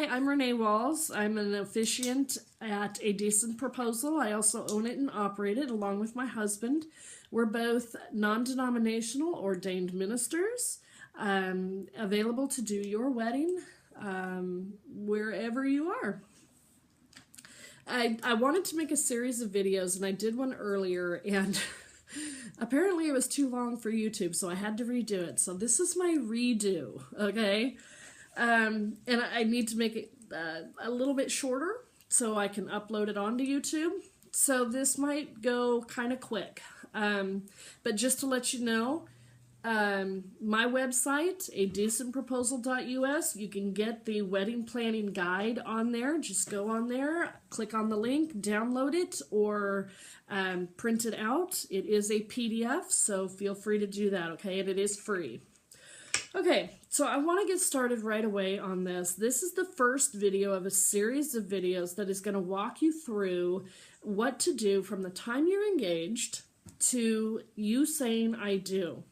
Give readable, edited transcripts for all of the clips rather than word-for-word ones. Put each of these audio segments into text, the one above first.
Hi, I'm Renee Walls. I'm an officiant at A Decent Proposal. I also own it and operate it along with my husband. We're both non-denominational ordained ministers, available to do your wedding wherever you are. I wanted to make a series of videos, and I did one earlier, and apparently it was too long for YouTube, so I had to redo it. So this is my redo, okay? And I need to make it a little bit shorter so I can upload it onto YouTube. So this might go kind of quick. But just to let you know, my website, adecentproposal.us, you can get the wedding planning guide on there. Just go on there, click on the link, download it, or print it out. It is a PDF, so feel free to do that, okay? And it is free. Okay, so I want to get started right away on this. This is the first video of a series of videos that is going to walk you through what to do from the time you're engaged to you saying I do.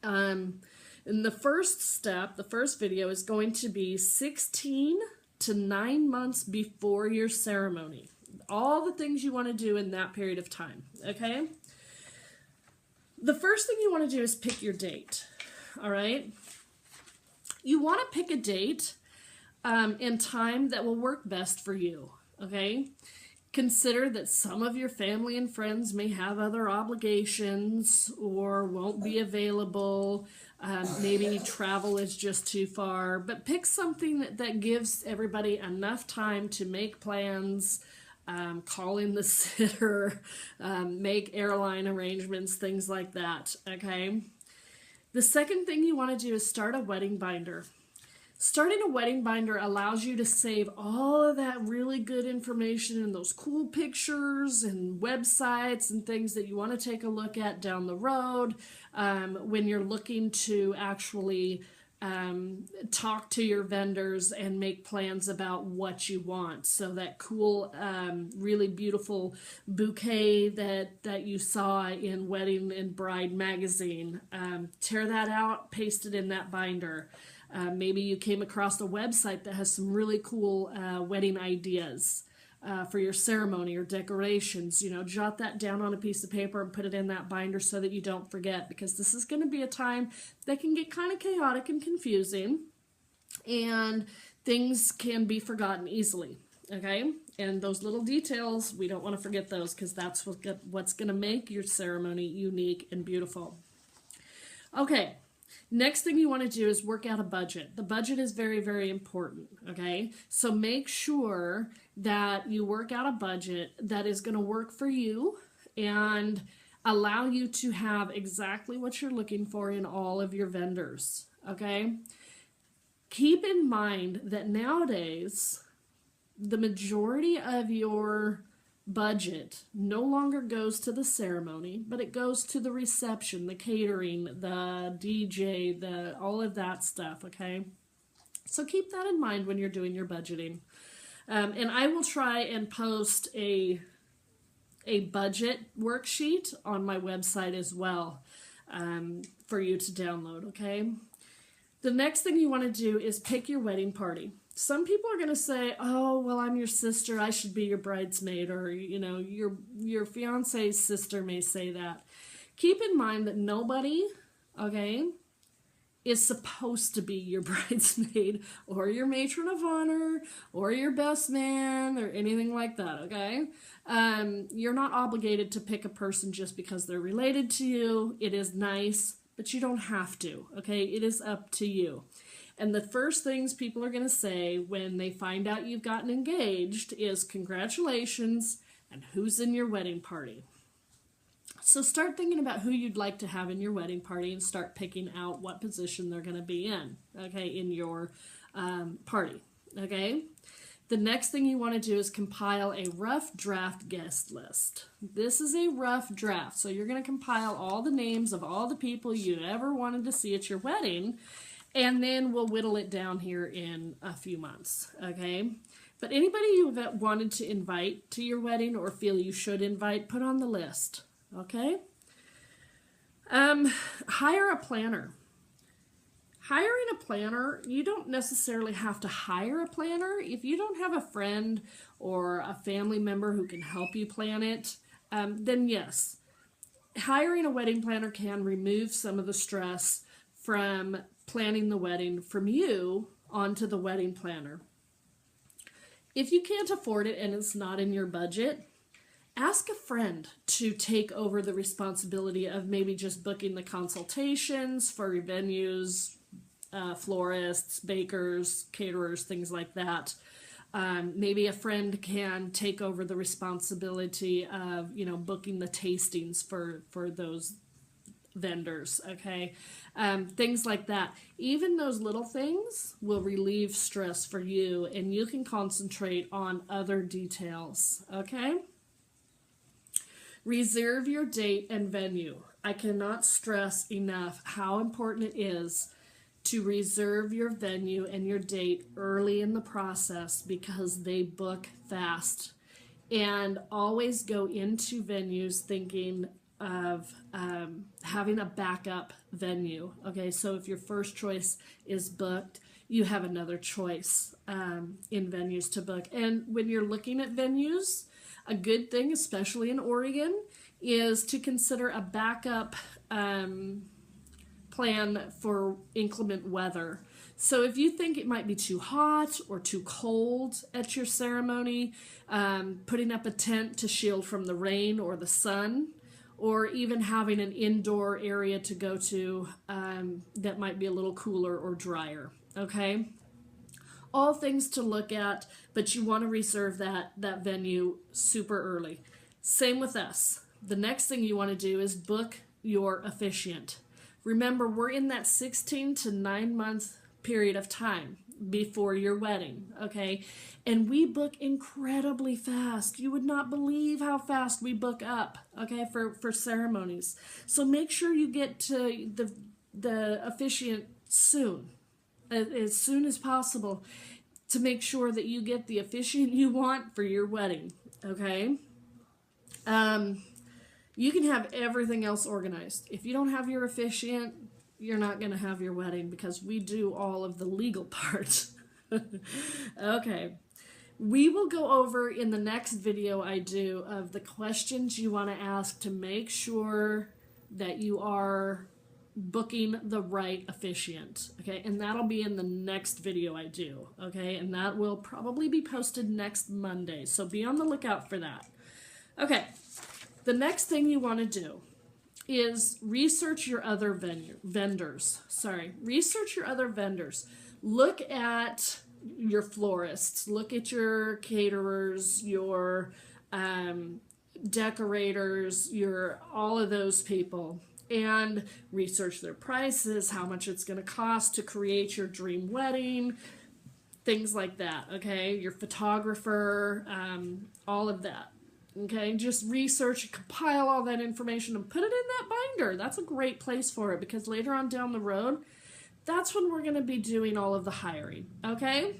And the first step, the first video, is going to be 16 to 9 months before your ceremony. All the things you want to do in that period of time, okay? The first thing you want to do is pick your date. All right, you want to pick a date and time that will work best for you, okay? Consider that some of your family and friends may have other obligations or won't be available. Maybe travel is just too far, but pick something that gives everybody enough time to make plans, call in the sitter, make airline arrangements, things like that, okay? The second thing you want to do is start a wedding binder. Starting a wedding binder allows you to save all of that really good information and those cool pictures and websites and things that you want to take a look at down the road when you're looking to actually talk to your vendors and make plans about what you want. So that cool, really beautiful bouquet that you saw in Wedding and Bride magazine, tear that out, paste it in that binder. Maybe you came across a website that has some really cool wedding ideas for your ceremony or decorations. You know, jot that down on a piece of paper and put it in that binder so that you don't forget, because this is going to be a time that can get kind of chaotic and confusing, and things can be forgotten easily, okay? And those little details, we don't want to forget those, because that's what's going to make your ceremony unique and beautiful. Okay. Next thing you want to do is work out a budget. The budget is very, very important, okay? So make sure that you work out a budget that is going to work for you and allow you to have exactly what you're looking for in all of your vendors, okay? Keep in mind that nowadays, the majority of your budget no longer goes to the ceremony, but it goes to the reception, the catering, the DJ, all of that stuff, okay? So keep that in mind when you're doing your budgeting. And I will try and post a budget worksheet on my website as well for you to download, okay? The next thing you want to do is pick your wedding party. Some people are going to say, oh, well, I'm your sister, I should be your bridesmaid, or, you know, your fiance's sister may say that. Keep in mind that nobody, okay, is supposed to be your bridesmaid or your matron of honor or your best man or anything like that, okay? You're not obligated to pick a person just because they're related to you. It is nice, but you don't have to, okay? It is up to you. And the first things people are going to say when they find out you've gotten engaged is congratulations and who's in your wedding party. So start thinking about who you'd like to have in your wedding party and start picking out what position they're going to be in, okay, in your party, okay? The next thing you want to do is compile a rough draft guest list. This is a rough draft, so you're going to compile all the names of all the people you ever wanted to see at your wedding, and then we'll whittle it down here in a few months, okay? But anybody you've wanted to invite to your wedding or feel you should invite, put on the list, okay? Hire a planner. Hiring a planner, you don't necessarily have to hire a planner. If you don't have a friend or a family member who can help you plan it, then yes, hiring a wedding planner can remove some of the stress from planning the wedding from you onto the wedding planner. If you can't afford it and it's not in your budget, ask a friend to take over the responsibility of maybe just booking the consultations for your venues, florists, bakers, caterers, things like that. Maybe a friend can take over the responsibility of, booking the tastings for those vendors, okay? Things like that. Even those little things will relieve stress for you, and you can concentrate on other details, okay? Reserve your date and venue. I cannot stress enough how important it is to reserve your venue and your date early in the process, because they book fast. And always go into venues thinking of having a backup venue. Okay, so if your first choice is booked, you have another choice in venues to book. And when you're looking at venues, a good thing, especially in Oregon, is to consider a backup plan for inclement weather. So if you think it might be too hot or too cold at your ceremony, putting up a tent to shield from the rain or the sun, or even having an indoor area to go to that might be a little cooler or drier, okay? All things to look at, but you want to reserve that venue super early. Same with us. The next thing you want to do is book your officiant. Remember, we're in that 16 to 9 month period of time before your wedding, okay? And we book incredibly fast. You would not believe how fast we book up, okay, for ceremonies. So make sure you get to the officiant soon as possible, to make sure that you get the officiant you want for your wedding, okay? You can have everything else organized. If you don't have your officiant, you're not going to have your wedding, because we do all of the legal part. Okay. We will go over in the next video I do of the questions you want to ask to make sure that you are booking the right officiant, okay? And that'll be in the next video I do, okay? And that will probably be posted next Monday, so be on the lookout for that. Okay, the next thing you want to do is research your other vendors. Research your other vendors. Look at your florists, look at your caterers, your decorators, all of those people, and research their prices, how much it's going to cost to create your dream wedding, things like that, okay? Your photographer, all of that, okay? Just research, compile all that information, and put it in that binder. That's a great place for it, because later on down the road, that's when we're going to be doing all of the hiring, okay?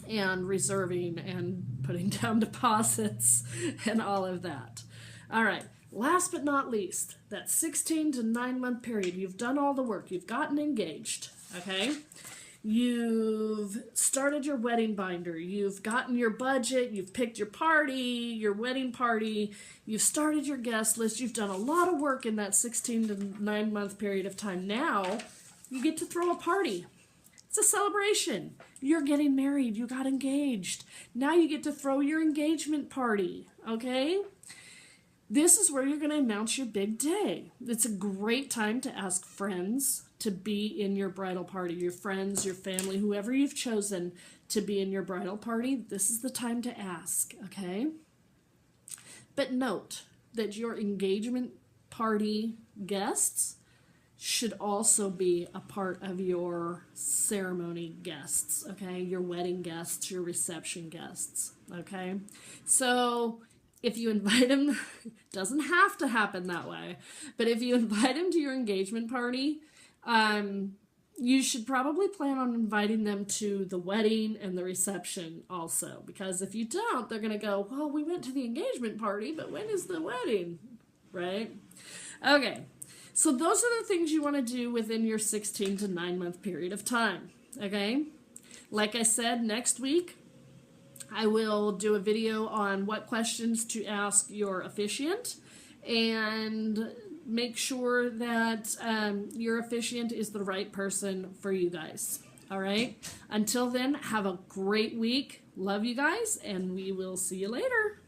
And reserving and putting down deposits and all of that. All right. Last but not least, that 16 to 9 month period, you've done all the work. You've gotten engaged, okay? You've started your wedding binder. You've gotten your budget. You've picked your party, your wedding party. You've started your guest list. You've done a lot of work in that 16 to 9 month period of time. Now, you get to throw a party. It's a celebration. You're getting married. You got engaged. Now you get to throw your engagement party, okay? This is where you're going to announce your big day. It's a great time to ask friends to be in your bridal party. Your friends, your family, whoever you've chosen to be in your bridal party, this is the time to ask, okay? But note that your engagement party guests should also be a part of your ceremony guests, okay? Your wedding guests, your reception guests, okay? So if you invite them, it doesn't have to happen that way, but if you invite them to your engagement party, you should probably plan on inviting them to the wedding and the reception also, because if you don't, they're going to go, well, we went to the engagement party, but when is the wedding, right? Okay, So those are the things you want to do within your 16 to 9-month period of time. Okay? Like I said, next week I will do a video on what questions to ask your officiant and make sure that your officiant is the right person for you guys. All right? Until then, have a great week. Love you guys, and we will see you later.